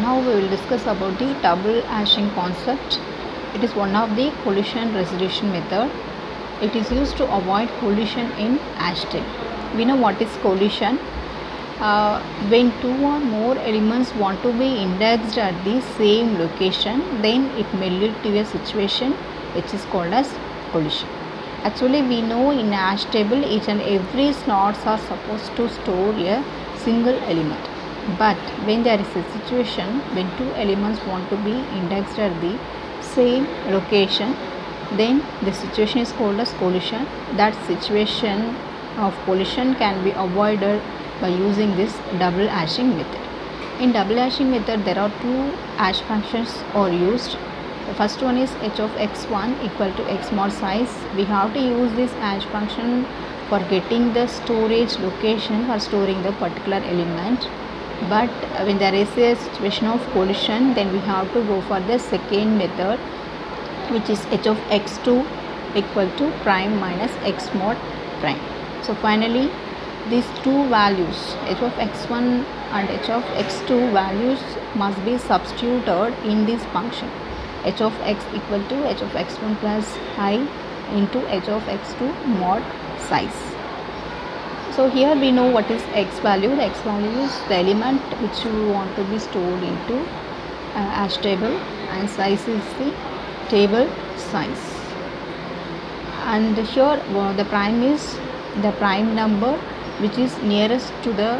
Now we will discuss about the double hashing concept. It is one of the collision resolution method. It is used to avoid collision in hash table. We know what is collision. When two or more elements want to be indexed at the same location, then it may lead to a situation which is called as collision. Actually, we know in a hash table each and every slots are supposed to store a single element. But when there is a situation when two elements want to be indexed at the same location, then the situation is called as collision. That situation of collision can be avoided by using this double hashing method. In double hashing method, there are two hash functions are used. The first one is h of x1 equal to x mod size. We have to use this hash function for getting the storage location for storing the particular element. But when there is a situation of collision, then we have to go for the second method, which is h of x2 equal to prime minus x mod prime. So finally, these two values, h of x1 and h of x2 values, must be substituted in this function. H of x equal to h of x1 plus I into h of x2 mod size. So here we know what is x value. The x value is the element which you want to be stored into hash table, and size is the table size. And here the prime is the prime number which is nearest to the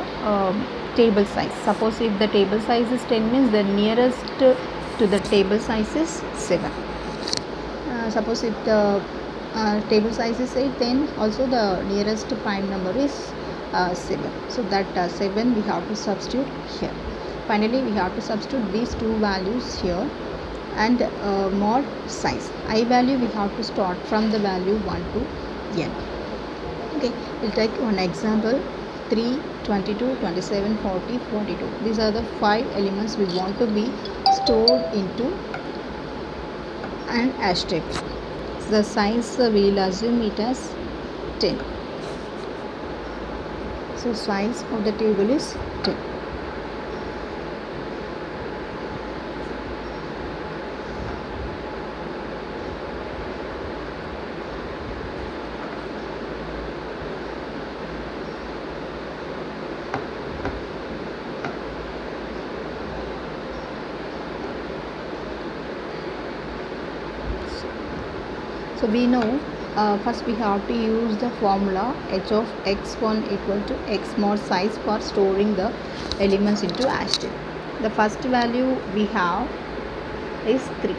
table size. Suppose if the table size is 10, means the nearest to the table size is 7. Suppose if the table size is 8, then also the nearest prime number is 7. So that 7 we have to substitute here. Finally, we have to substitute these two values here, and mod size. I value we have to start from the value 1 to n. Okay, we'll take one example: 3, 22, 27, 40, 42. These are the 5 elements we want to be stored into an hash table. The size we'll assume it as 10. So size of the table is 10. So we know first we have to use the formula h of x1 equal to x mod size for storing the elements into hash table. The first value we have is 3.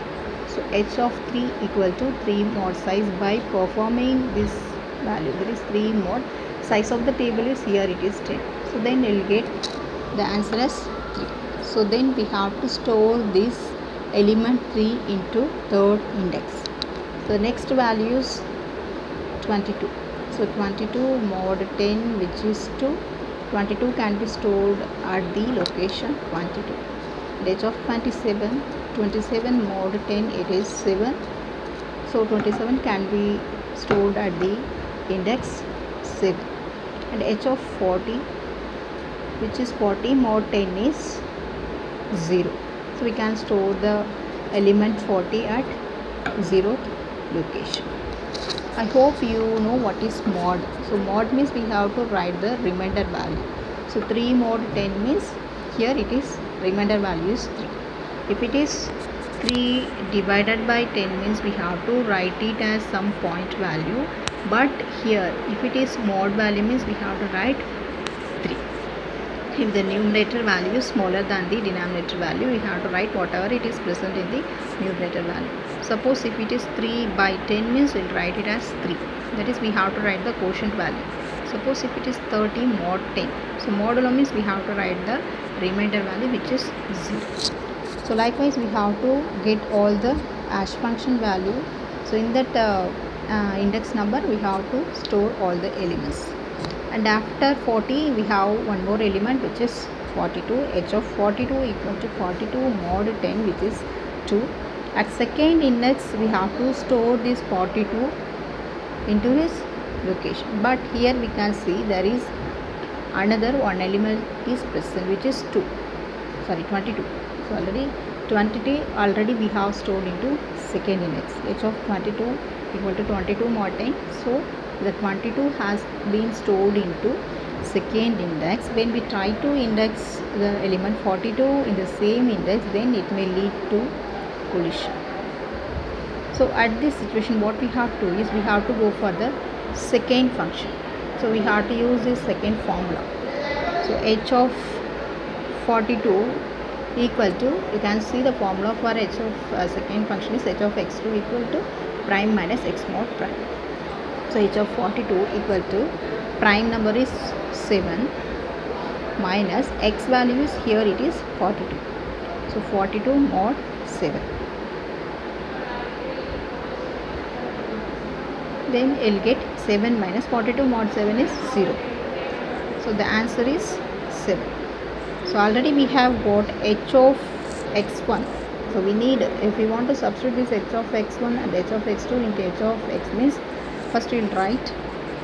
So h of 3 equal to 3 mod size. By performing this value, there is 3 mod. Size of the table is here, it is 10. So then we will get the answer as 3. So then we have to store this element 3 into third index. The next value is 22. So 22 mod 10, which is 2. 22 can be stored at the location 22. H of 27. 27 mod 10, it is 7. So 27 can be stored at the index 7. And h of 40, which is 40 mod 10 is 0. So we can store the element 40 at 0th location. I hope you know what is mod. So mod means we have to write the remainder value. So 3 mod 10 means here it is remainder value is 3. If it is 3 divided by 10 means we have to write it as some point value, but here if it is mod value means we have to write 3. If the numerator value is smaller than the denominator value, we have to write whatever it is present in the numerator value. Suppose if it is 3 by 10 means we will write it as 3. That is, we have to write the quotient value. Suppose if it is 30 mod 10. So modulo means we have to write the remainder value, which is 0. So likewise we have to get all the hash function value. So in that index number we have to store all the elements. And after 40 we have one more element, which is 42. H of 42 equal to 42 mod 10, which is 2. At second index we have to store this 42 into this location, but here we can see there is another one element is present, which is 22. So already 22 already we have stored into second index. H of 22 equal to 22 mod 10. So the 22 has been stored into second index. When we try to index the element 42 in the same index, then it may lead to collision. So at this situation what we have to do is we have to go for the second function. So we have to use this second formula. So h of 42 equal to, you can see the formula for h of second function is h of x2 equal to prime minus x mod prime. So h of 42 equal to prime number is 7 minus x value is, here it is 42. So 42 mod 7. Then you'll get 7 minus 42 mod 7 is 0. So the answer is 7. So already we have got h of x1. So we need, if we want to substitute this h of x1 and h of x2 into h of x, means first we will write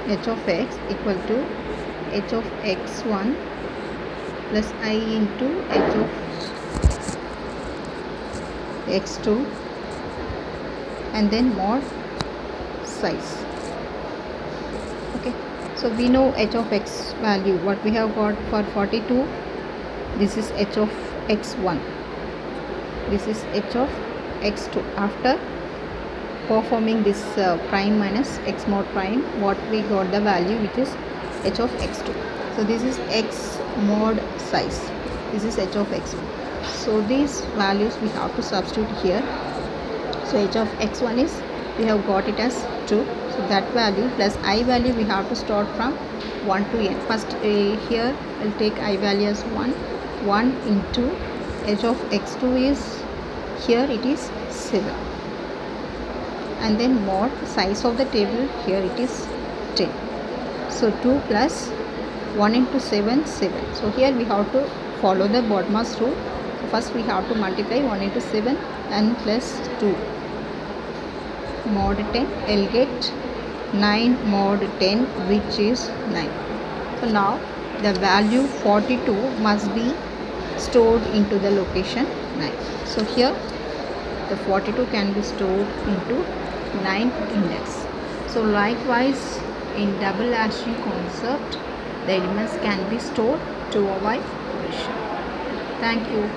h of x equal to h of x1 plus I into h of x2 and then mod size. Okay, so we know h of x value, what we have got for 42, this is h of x1, this is h of x2. After performing this prime minus x mod prime, what we got the value which is h of x2. So this is x mod size, this is h of x1. So these values we have to substitute here. So h of x1 is, we have got it as 2. So that value plus I value we have to start from 1 to n. First here we'll take I value as 1 into h of x2 is, here it is 7, and then mod size of the table, here it is 10. So 2 plus 1 into 7, 7. So here we have to follow the BODMAS rule. First we have to multiply 1 into 7 and plus 2 mod 10, I'll get 9 mod 10, which is 9. So now the value 42 must be stored into the location 9. So here the 42 can be stored into 9th index. So likewise in double hashing concept, the elements can be stored to avoid collision. Thank you.